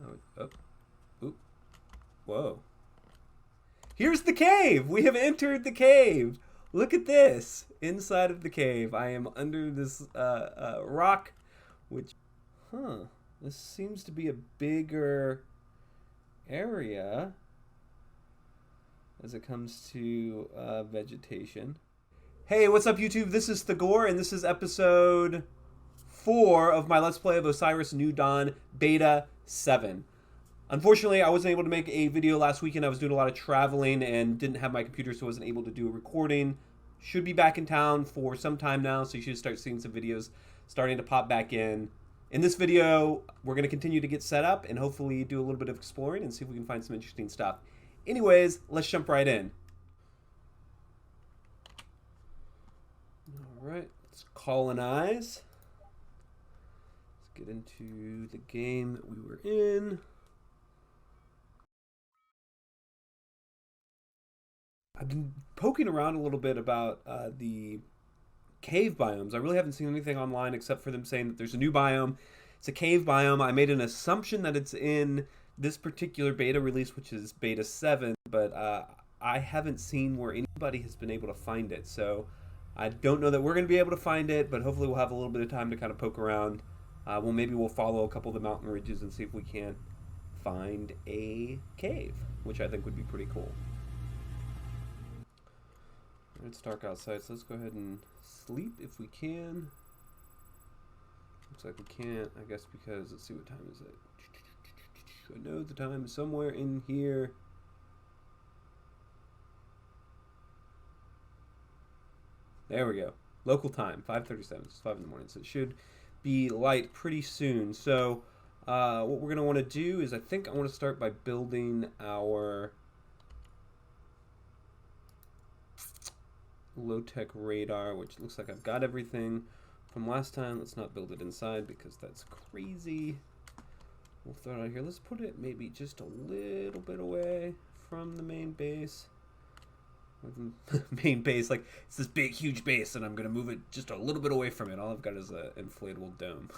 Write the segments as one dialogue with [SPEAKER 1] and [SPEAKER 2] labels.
[SPEAKER 1] Oh, oh, oop, whoa. Here's the cave! We have entered the cave! Look at this! Inside of the cave. I am under this rock, which... Huh. This seems to be a bigger area as it comes to vegetation. Hey, what's up, YouTube? This is Thagore, and this is episode 4 of my Let's Play of Osiris New Dawn Beta 7. Unfortunately, I wasn't able to make a video last weekend. I was doing a lot of traveling and didn't have my computer, so I wasn't able to do a recording. Should be back in town for some time now, so you should start seeing some videos starting to pop back in. In this video, we're going to continue to get set up and hopefully do a little bit of exploring and see if we can find some interesting stuff. Anyways, let's jump right in. All right, let's colonize. Let's get into the game that we were in. I've been poking around a little bit about the cave biomes. I really haven't seen anything online except for them saying that there's a new biome. It's a cave biome. I made an assumption that it's in this particular beta release, which is beta 7, but I haven't seen where anybody has been able to find it. So I don't know that we're going to be able to find it, but hopefully we'll have a little bit of time to kind of poke around. Maybe we'll follow a couple of the mountain ridges and see if we can't find a cave, which I think would be pretty cool. It's dark outside, so let's go ahead and sleep if we can. Looks like we can't, I guess, because let's see, what time is it? I know the time is somewhere in here. There we go. Local time, 5:37. It's 5 in the morning, so it should be light pretty soon. So what we're going to want to do is I think I want to start by building our low-tech radar, which looks like I've got everything from last time. Let's not build it inside because that's crazy. We'll throw it out here. Let's put it maybe just a little bit away from the main base. Main base, like it's this big huge base and I'm gonna move it just a little bit away from it. All I've got is an inflatable dome.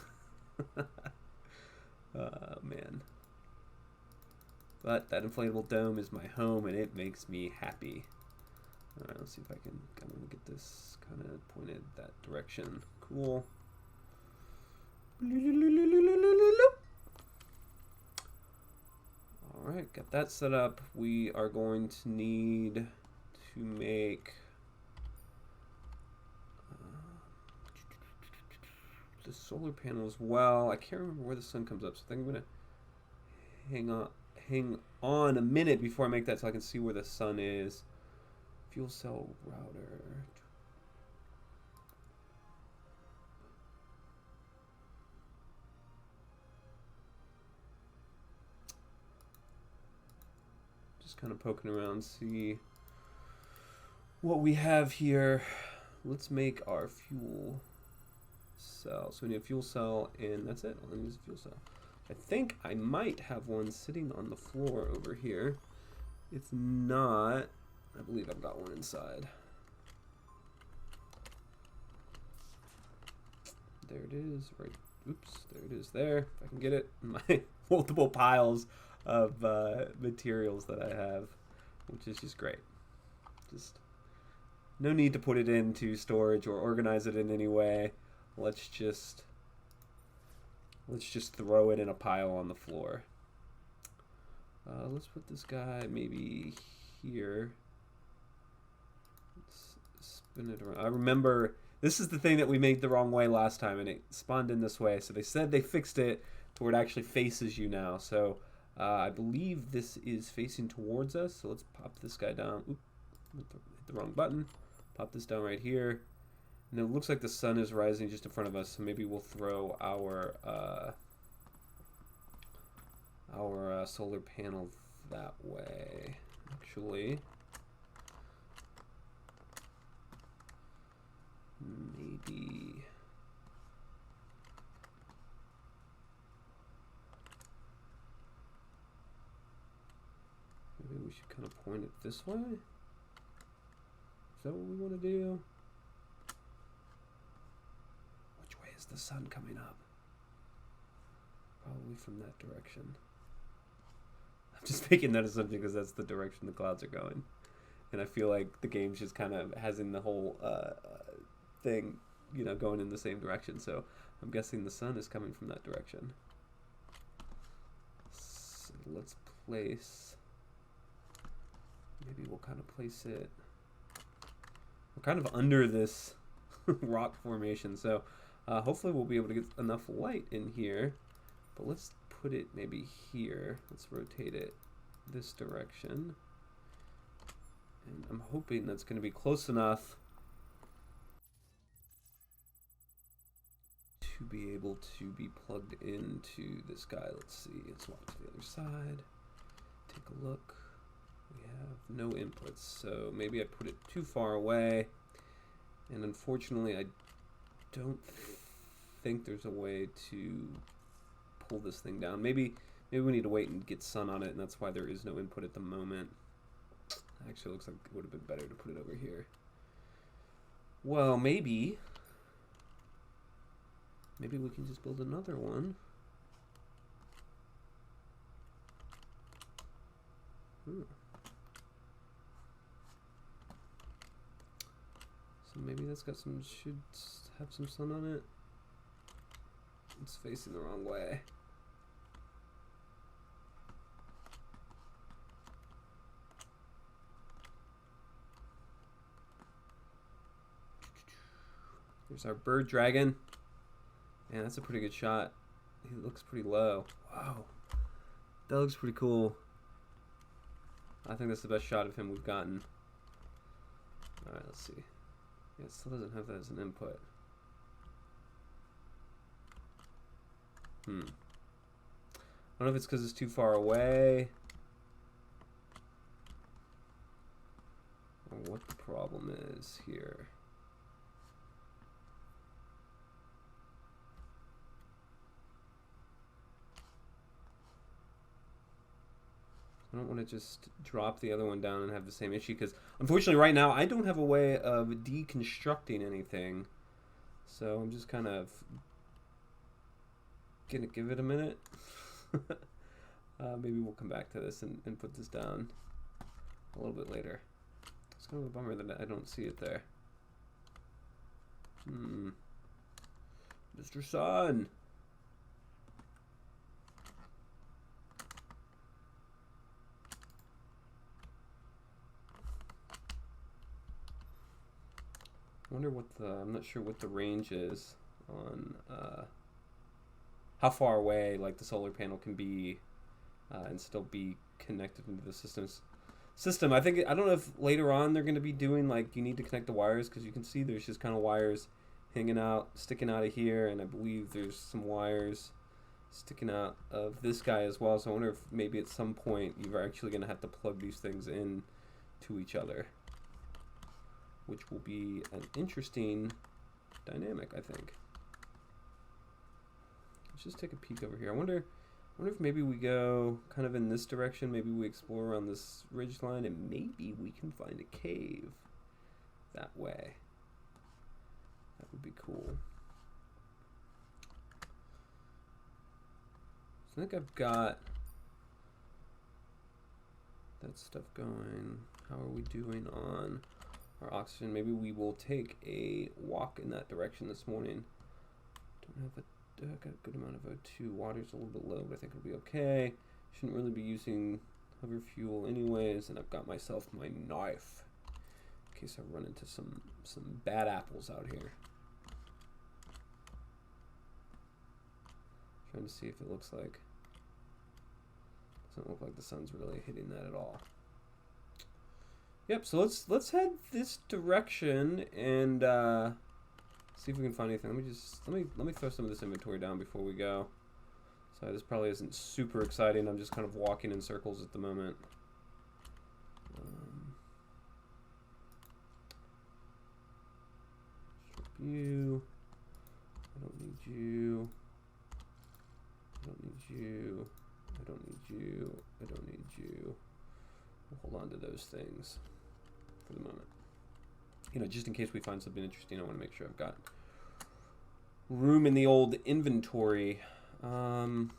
[SPEAKER 1] Man, but that inflatable dome is my home and it makes me happy. Alright, let's see if I can kind of get this kind of pointed that direction. Cool. Alright, got that set up. We are going to need to make the solar panel as well. I can't remember where the sun comes up, so I think I'm going to hang on a minute before I make that so I can see where the sun is. Fuel cell router. Just kind of poking around, see what we have here. Let's make our fuel cell. So we need a fuel cell, and that's it. All I need is a fuel cell. I think I might have one sitting on the floor over here. If not, I believe I've got one inside. There it is, right, oops, there it is there. If I can get it, my multiple piles of materials that I have, which is just great. Just no need to put it into storage or organize it in any way. Let's just throw it in a pile on the floor. Let's put this guy maybe here. Spin it around. I remember this is the thing that we made the wrong way last time, and it spawned in this way. So they said they fixed it to where it actually faces you now. So I believe this is facing towards us. So let's pop this guy down. Oop, hit the wrong button. Pop this down right here. And it looks like the sun is rising just in front of us. So maybe we'll throw our solar panel that way. Actually, maybe we should kind of point it this way. Is that what we want to do? Which way is the sun coming up? Probably from that direction. I'm just making that assumption because that's the direction the clouds are going. And I feel like the game just kind of has in the whole thing, you know, going in the same direction. So I'm guessing the sun is coming from that direction. So let's place, maybe we'll kind of place it, we're kind of under this rock formation. So hopefully we'll be able to get enough light in here. But let's put it maybe here. Let's rotate it this direction. And I'm hoping that's going to be close enough to be able to be plugged into this guy. Let's see. Let's walk to the other side. Take a look. We have no inputs, so maybe I put it too far away. And unfortunately, I don't think there's a way to pull this thing down. Maybe we need to wait and get sun on it, and that's why there is no input at the moment. Actually, looks like it would have been better to put it over here. Well, maybe we can just build another one. So maybe that's got some, should have some sun on it. It's facing the wrong way. There's our bird dragon. Man, that's a pretty good shot. He looks pretty low. Wow. That looks pretty cool. I think that's the best shot of him we've gotten. Alright, let's see. Yeah, it still doesn't have that as an input. I don't know if it's because it's too far away, or what the problem is here. I don't want to just drop the other one down and have the same issue, because unfortunately right now I don't have a way of deconstructing anything. So I'm just kind of gonna give it a minute. Maybe we'll come back to this and put this down a little bit later. It's kind of a bummer that I don't see it there. Mr. Sun. I wonder what the, I'm not sure what the range is on how far away like the solar panel can be and still be connected into the system. I think, I don't know if later on they're going to be doing like you need to connect the wires, because you can see there's just kind of wires hanging out, sticking out of here, and I believe there's some wires sticking out of this guy as well. So I wonder if maybe at some point you're actually going to have to plug these things in to each other, which will be an interesting dynamic, I think. Let's just take a peek over here. I wonder if maybe we go kind of in this direction. Maybe we explore around this ridge line, and maybe we can find a cave that way. That would be cool. So I think I've got that stuff going. How are we doing on our oxygen? Maybe we will take a walk in that direction this morning. Don't have got a good amount of O2. Water's a little bit low, but I think it'll be okay. Shouldn't really be using hover fuel anyways, and I've got myself my knife in case I run into some bad apples out here. Trying to see if it looks like, doesn't look like the sun's really hitting that at all. Yep, so let's head this direction and see if we can find anything. Let me throw some of this inventory down before we go. So this probably isn't super exciting. I'm just kind of walking in circles at the moment. Strip you. I don't need you. I don't need you. I don't need you. I don't need you. We'll hold on to those things for the moment. You know, just in case we find something interesting, I want to make sure I've got room in the old inventory. This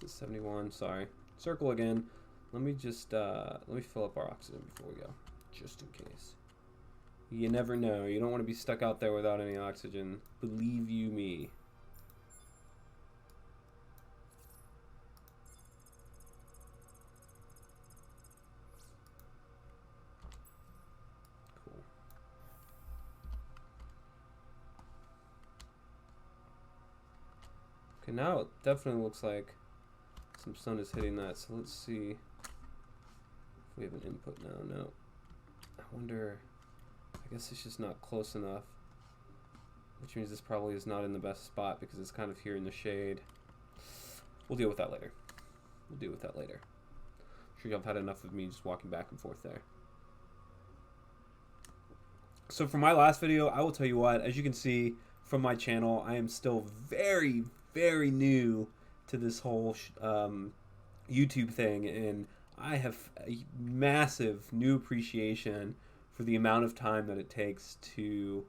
[SPEAKER 1] is 71, sorry. circle again. Let me just let me fill up our oxygen before we go, just in case. You never know. You don't want to be stuck out there without any oxygen. Believe you me. Cool. Okay, now it definitely looks like some sun is hitting that. So let's see if we have an input now. No. I wonder... I guess it's just not close enough, which means this probably is not in the best spot because it's kind of here in the shade. We'll deal with that later. We'll deal with that later. I'm sure y'all have had enough of me just walking back and forth there. So for my last video, I will tell you what, as you can see from my channel, I am still very, very new to this whole YouTube thing, and I have a massive new appreciation for the amount of time that it takes to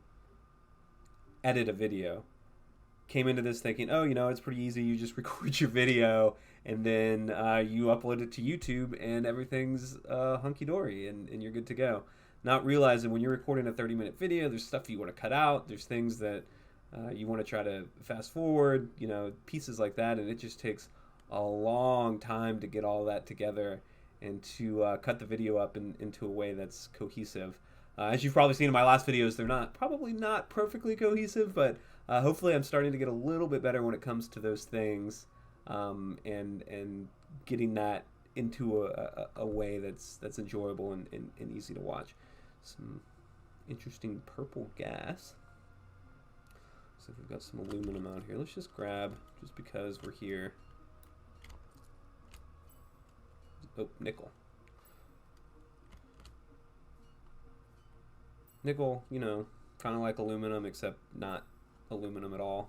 [SPEAKER 1] edit a video. Came into this thinking, oh, you know, it's pretty easy. You just record your video and then you upload it to YouTube and everything's hunky-dory and you're good to go. Not realizing when you're recording a 30-minute video, there's stuff you want to cut out. There's things that you want to try to fast forward, you know, pieces like that. And it just takes a long time to get all that together and to cut the video up into a way that's cohesive. As you've probably seen in my last videos, they're probably not perfectly cohesive, but hopefully I'm starting to get a little bit better when it comes to those things, and getting that into a way that's enjoyable and easy to watch. Some interesting purple gas. So we've got some aluminum out here. Let's just grab, just because we're here. Oh, nickel. Nickel, you know, kind of like aluminum, except not aluminum at all.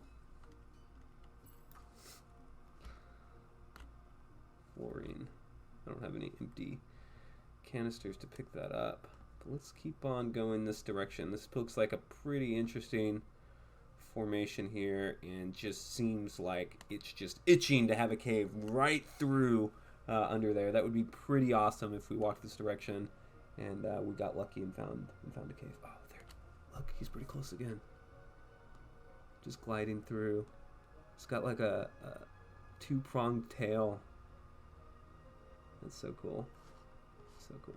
[SPEAKER 1] Fluorine. I don't have any empty canisters to pick that up. But let's keep on going this direction. This looks like a pretty interesting formation here, and just seems like it's just itching to have a cave right through under there. That would be pretty awesome if we walked this direction and we got lucky and found a cave. Oh, there! Look, he's pretty close again. Just gliding through. It's got like a two-pronged tail. That's so cool. So cool.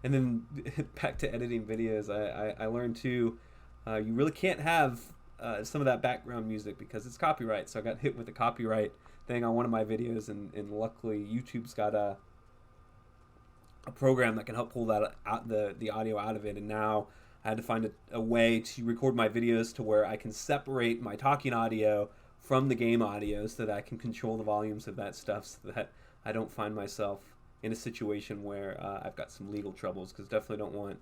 [SPEAKER 1] And then back to editing videos, I learned too, you really can't have some of that background music because it's copyright. So I got hit with a copyright thing on one of my videos, and luckily YouTube's got a program that can help pull that out, the audio out of it. And now I had to find a way to record my videos to where I can separate my talking audio from the game audio so that I can control the volumes of that stuff, so that I don't find myself in a situation where I've got some legal troubles, because definitely don't want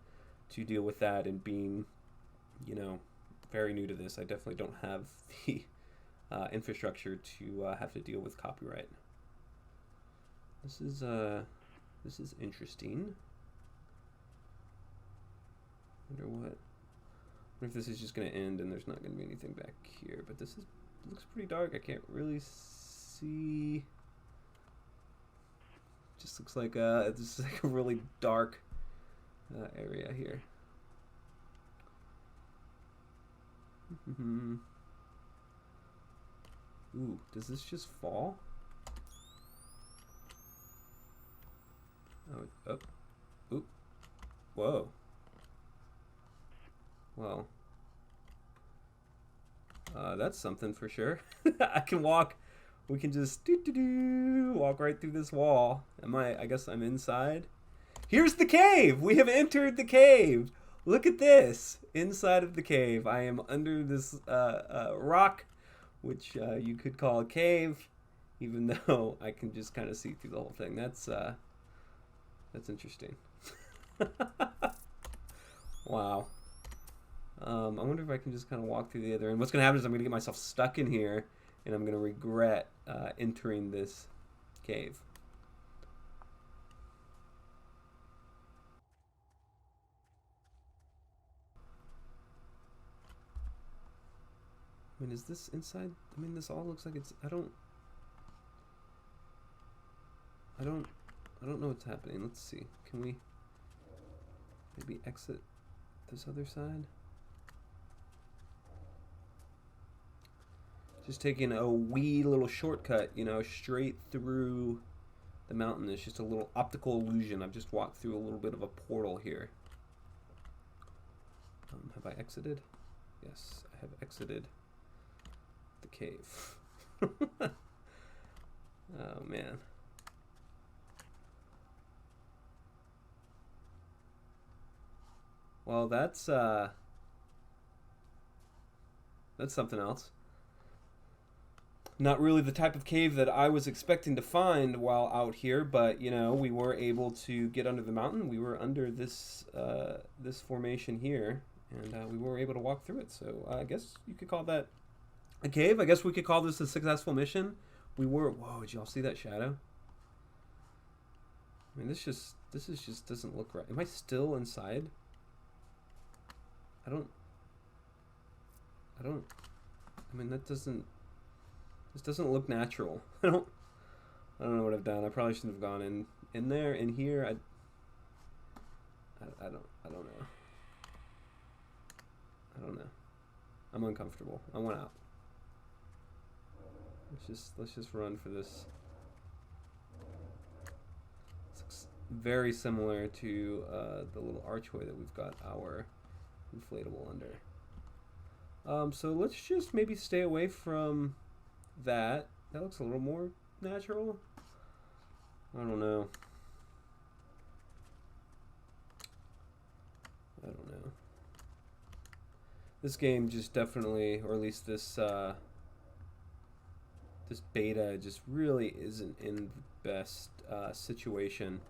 [SPEAKER 1] to deal with that. And being, you know, very new to this, I definitely don't have the infrastructure to have to deal with copyright. This is interesting. Wonder if this is just going to end and there's not going to be anything back here. But this looks pretty dark. I can't really see. Just looks like this is like a really dark area here. Ooh, does this just fall? Oh, ooh, whoa. Well, that's something for sure. I can walk. We can just walk right through this wall. I guess I'm inside. Here's the cave. We have entered the cave. Look at this. Inside of the cave. I am under this rock, which you could call a cave, even though I can just kind of see through the whole thing. That's interesting. Wow. I wonder if I can just kind of walk through the other end. What's going to happen is I'm going to get myself stuck in here, and I'm going to regret entering this cave. I mean, is this inside? I mean, this all looks like it's... I don't know what's happening. Let's see. Can we maybe exit this other side? Just taking a wee little shortcut, you know, straight through the mountain. It's just a little optical illusion. I've just walked through a little bit of a portal here. Have I exited? Yes, I have exited the cave. Oh, man. Well, that's something else. Not really the type of cave that I was expecting to find while out here, but you know, we were able to get under the mountain. We were under this this formation here, and we were able to walk through it. So I guess you could call that a cave. I guess we could call this a successful mission. We were. Whoa! Did y'all see that shadow? I mean, this just doesn't look right. Am I still inside? I mean, that doesn't... This doesn't look natural. I don't know what I've done. I probably shouldn't have gone in there. In here, I don't know. I don't know. I'm uncomfortable. I want out. Let's just run for this. This looks very similar to the little archway that we've got our inflatable under. So let's just maybe stay away from that. That looks a little more natural. I don't know. This game just definitely, or at least this this beta just really isn't in the best situation.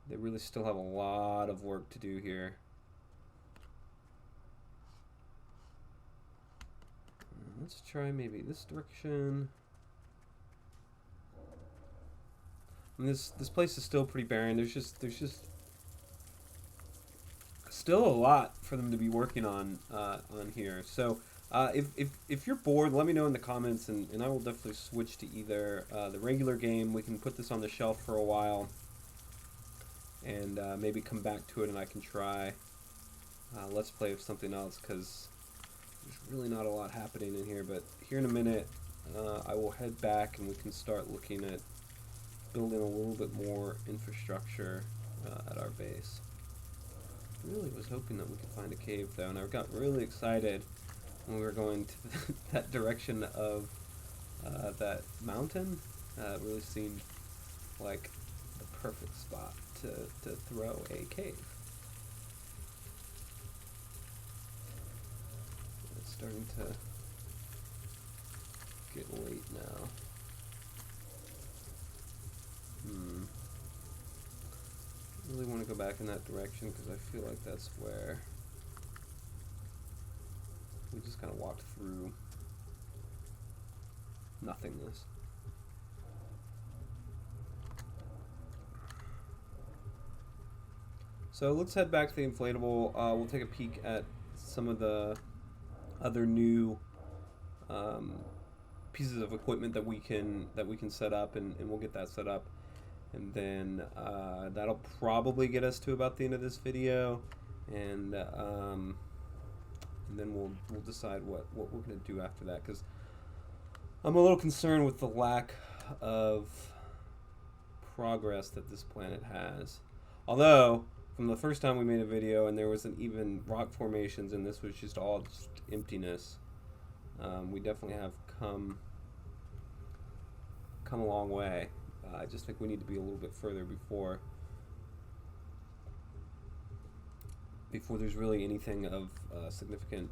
[SPEAKER 1] They really still have a lot of work to do here. Let's try maybe this direction. And this place is still pretty barren. There's just still a lot for them to be working on here. So if you're bored, let me know in the comments, and I will definitely switch to either the regular game. We can put this on the shelf for a while, and maybe come back to it, and I can try Let's Play of something else, because there's really not a lot happening in here. But here in a minute, I will head back, and we can start looking at building a little bit more infrastructure at our base. Really was hoping that we could find a cave, though, and I got really excited when we were going to that direction of that mountain. It really seemed like the perfect spot to throw a cave. It's starting to get late now. I really want to go back in that direction because I feel like that's where we just kind of walked through nothingness. So let's head back to the inflatable. We'll take a peek at some of the other new pieces of equipment that we can set up, and we'll get that set up. And then that'll probably get us to about the end of this video, and then we'll decide what we're going to do after that, because I'm a little concerned with the lack of progress that this planet has. Although, from the first time we made a video and there wasn't even rock formations and this was just all just emptiness, we definitely have come a long way. I just think we need to be a little bit further before there's really anything of significant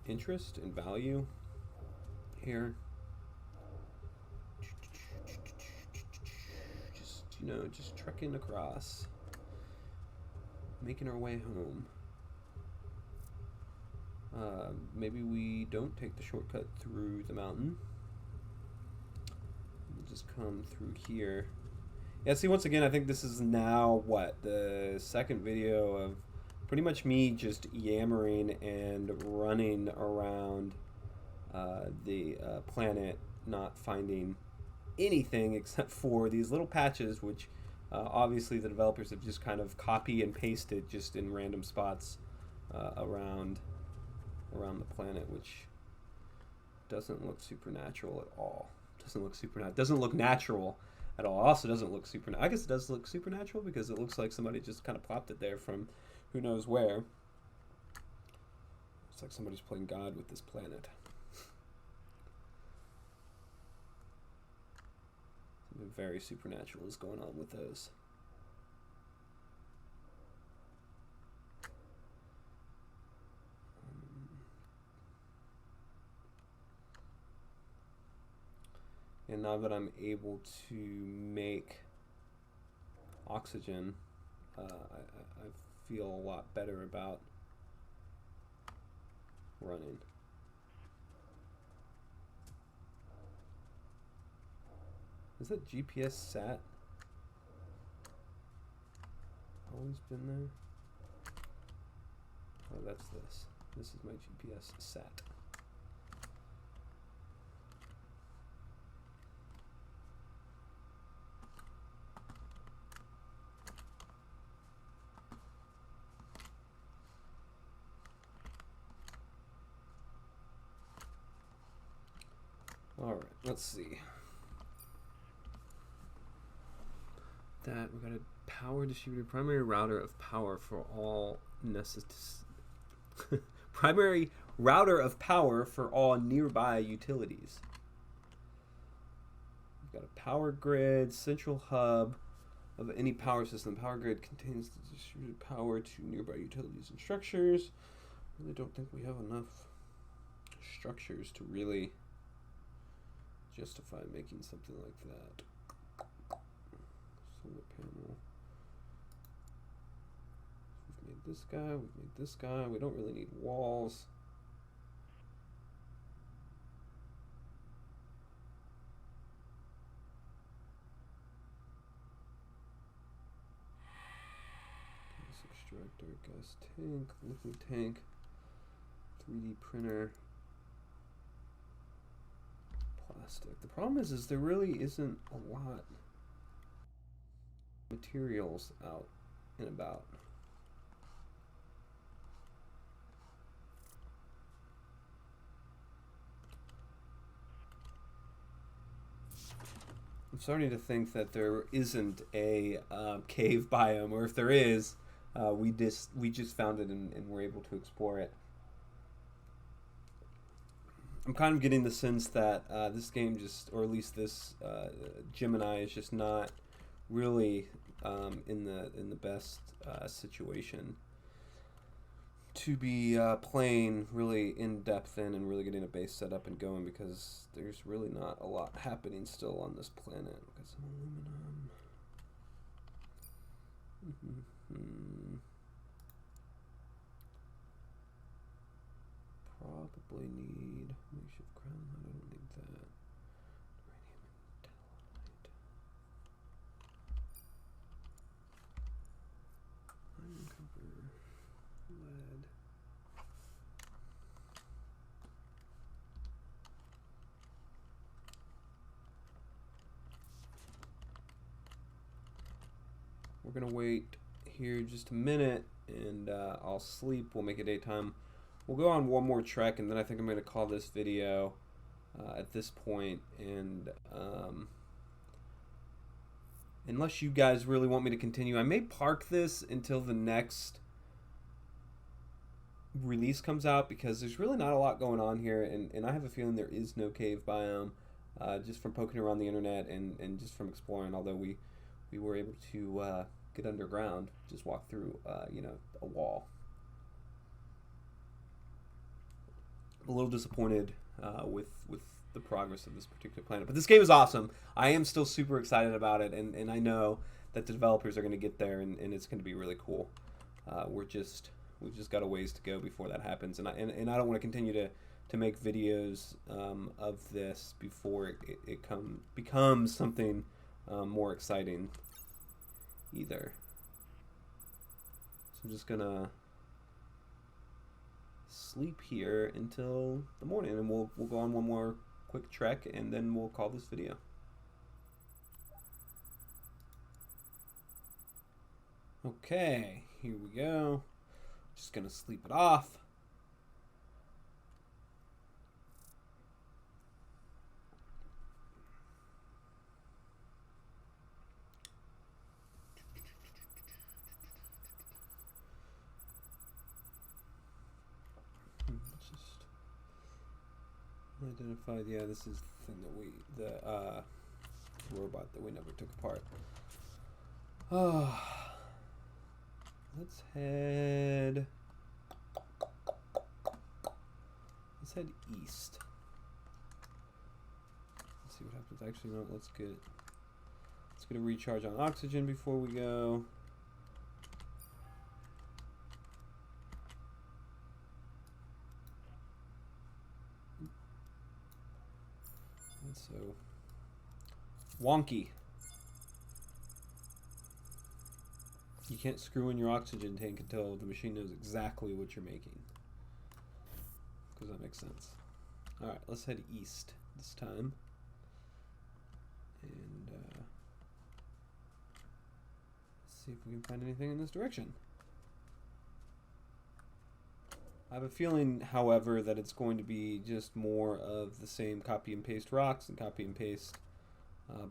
[SPEAKER 1] interest and value here. Just trekking across, making our way home. Maybe we don't take the shortcut through the mountain. Just come through here. Yeah, see, once again, I think this is now, the second video of pretty much me just yammering and running around the planet not finding anything except for these little patches, which obviously the developers have just kind of copy and pasted just in random spots around the planet, which doesn't look supernatural at all. Doesn't look natural at all. Also doesn't look supernatural. I guess it does look supernatural because it looks like somebody just kind of plopped it there from who knows where. It's like somebody's playing God with this planet. Something very supernatural is going on with those. And now that I'm able to make oxygen, I feel a lot better about running. Is that GPS sat? Always been there? Oh, that's this. This is my GPS sat. Alright, let's see. That we got a power distributor, primary router of power for all primary router of power for all nearby utilities. We've got a power grid, central hub of any power system. Power grid contains the distributed power to nearby utilities and structures. I really don't think we have enough structures to really justify making something like that. Solar panel. We've made this guy, we've made this guy. We don't really need walls. Gas extractor, gas tank, liquid tank, 3D printer. Plastic. The problem is there really isn't a lot of materials out and about. I'm starting to think that there isn't a cave biome, or if there is, we just found it and we're able to explore it. I'm kind of getting the sense that this game just, or at least this Gemini, is just not really in the best situation to be playing really in depth in and really getting a base set up and going, because there's really not a lot happening still on this planet. Got some aluminum. Probably need makeshift crown. I don't need that. Uranium and iron copper, lead. We're gonna wait here just a minute, and I'll sleep. We'll make it daytime. We'll go on one more trek, and then I think I'm going to call this video at this point. And unless you guys really want me to continue, I may park this until the next release comes out, because there's really not a lot going on here, and I have a feeling there is no cave biome, just from poking around the internet and just from exploring, although we were able to get underground, just walk through a wall. A little disappointed with the progress of this particular planet, but this game is awesome. I am still super excited about it, and I know that the developers are going to get there, and it's going to be really cool. We've just got a ways to go before that happens, and I don't want to continue to make videos of this before it becomes something more exciting either. So I'm just gonna sleep here until the morning, and we'll go on one more quick trek, and then we'll call this video. Okay, here we go. Just gonna sleep it off. Identified, yeah, this is the thing that the robot that we never took apart. Let's head east. Let's see what happens. Actually, no, let's get a recharge on oxygen before we go. That's so wonky. You can't screw in your oxygen tank until the machine knows exactly what you're making. Because that makes sense. Alright, let's head east this time. And see if we can find anything in this direction. I have a feeling, however, that it's going to be just more of the same copy and paste rocks and copy and paste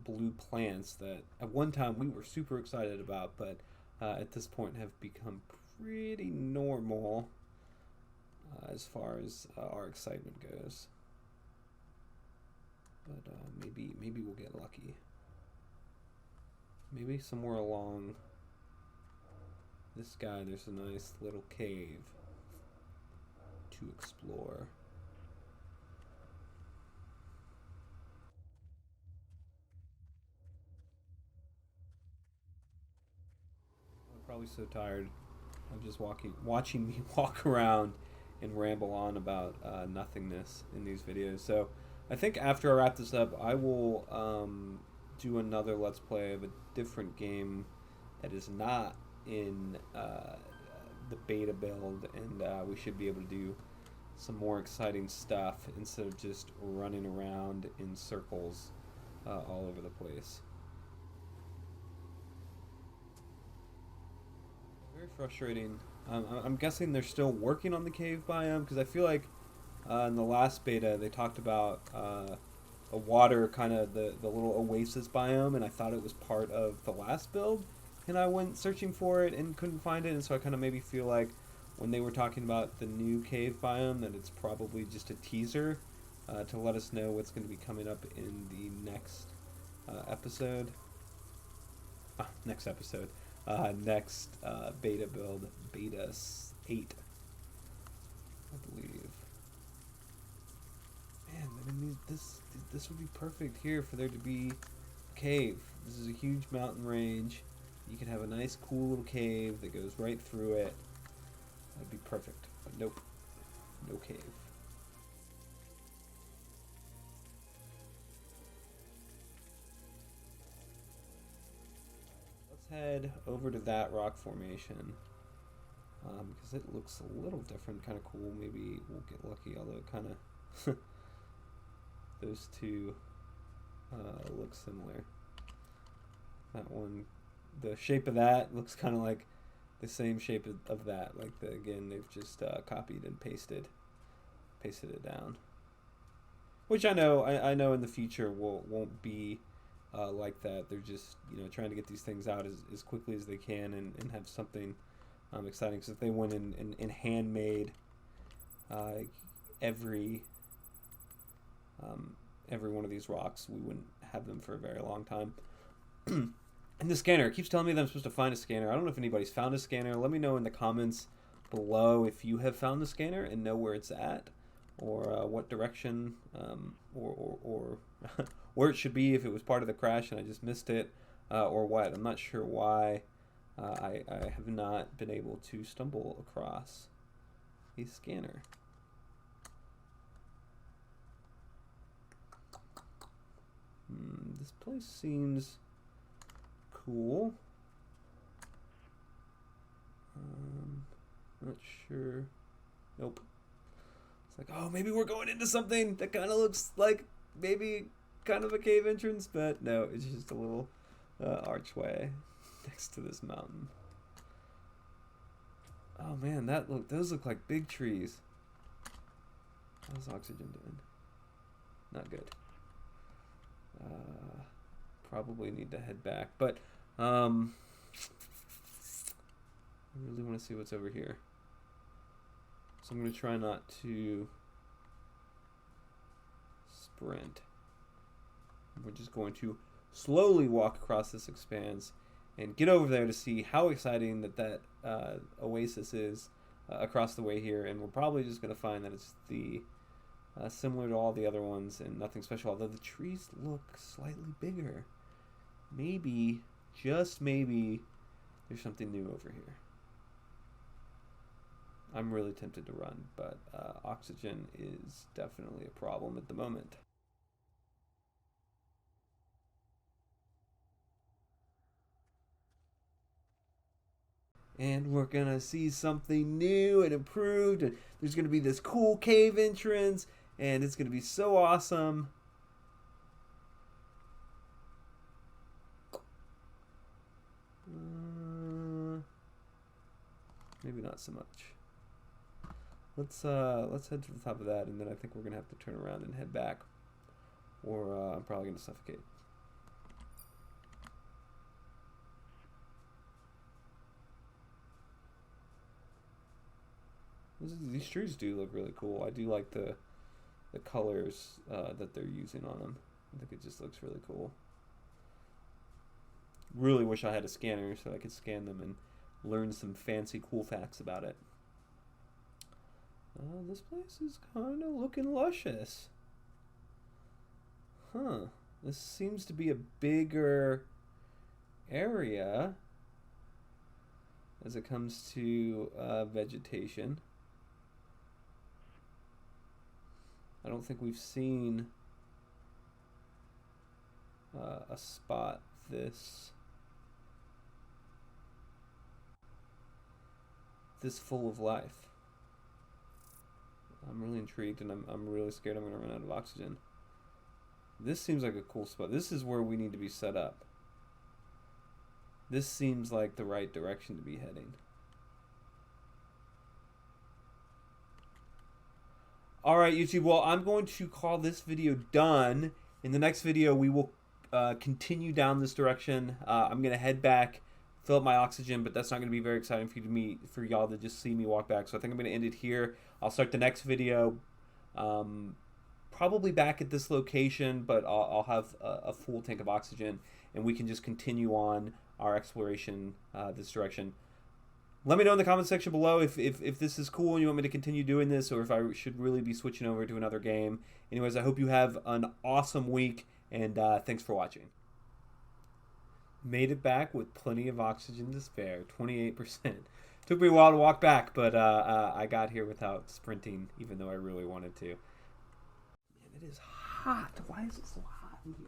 [SPEAKER 1] blue plants that at one time we were super excited about, but at this point have become pretty normal as far as our excitement goes. But maybe we'll get lucky. Maybe somewhere along this guy there's a nice little cave to explore. I'm probably so tired of just watching me walk around and ramble on about nothingness in these videos. So I think after I wrap this up, I will do another Let's Play of a different game that is not in the beta build, and we should be able to do some more exciting stuff instead of just running around in circles all over the place. Very frustrating. I'm guessing they're still working on the cave biome, because I feel like in the last beta they talked about a water, kind of the little oasis biome, and I thought it was part of the last build, and I went searching for it and couldn't find it, and so I kind of maybe feel like when they were talking about the new cave biome that it's probably just a teaser to let us know what's going to be coming up in the next episode. Next beta build, beta 8, I believe. Man, I mean, this would be perfect here for there to be a cave. This is a huge mountain range. You can have a nice, cool little cave that goes right through it. That'd be perfect, but nope, no cave. Let's head over to that rock formation, because it looks a little different, kind of cool. Maybe we'll get lucky, although it kind of those two look similar. That one, the shape of that looks kind of like the same shape of that. Like again, they've just copied and pasted it down. Which I know in the future won't be like that. They're just trying to get these things out as quickly as they can and have something exciting. Because if they went in handmade every one of these rocks, we wouldn't have them for a very long time. And the scanner, it keeps telling me that I'm supposed to find a scanner. I don't know if anybody's found a scanner. Let me know in the comments below if you have found the scanner and know where it's at, or what direction, or where it should be if it was part of the crash and I just missed it, or what. I'm not sure why I have not been able to stumble across a scanner. This place seems cool. Not sure. Nope. It's like, oh, maybe we're going into something that kind of looks like maybe kind of a cave entrance, but no, it's just a little archway next to this mountain. Oh man, those look like big trees. How's oxygen doing? Not good. Probably need to head back, but I really want to see what's over here. So I'm going to try not to sprint. We're just going to slowly walk across this expanse and get over there to see how exciting that oasis is across the way here. And we're probably just going to find that it's similar to all the other ones and nothing special, although the trees look slightly bigger. Maybe, just maybe, there's something new over here. I'm really tempted to run, but oxygen is definitely a problem at the moment. And we're gonna see something new and improved, and there's gonna be this cool cave entrance, and it's gonna be so awesome. Maybe not so much. Let's head to the top of that, and then I think we're gonna have to turn around and head back, or I'm probably gonna suffocate. These trees do look really cool. I do like the colors that they're using on them. I think it just looks really cool. Really wish I had a scanner so I could scan them and learn some fancy cool facts about it. This place is kind of looking luscious. Huh. This seems to be a bigger area as it comes to vegetation. I don't think we've seen a spot this full of life. I'm really intrigued, and I'm really scared I'm going to run out of oxygen. This seems like a cool spot. This is where we need to be set up. This seems like the right direction to be heading. Alright, YouTube, well, I'm going to call this video done. In the next video, we will continue down this direction. I'm going to head back, fill up my oxygen, but that's not going to be very exciting for y'all to just see me walk back. So I think I'm going to end it here. I'll start the next video probably back at this location, but I'll have a full tank of oxygen, and we can just continue on our exploration this direction. Let me know in the comment section below if this is cool and you want me to continue doing this, or if I should really be switching over to another game. Anyways, I hope you have an awesome week, and thanks for watching. Made it back with plenty of oxygen to spare, 28%. Took me a while to walk back, but I got here without sprinting, even though I really wanted to. Man, it is hot. Why is it so hot in here?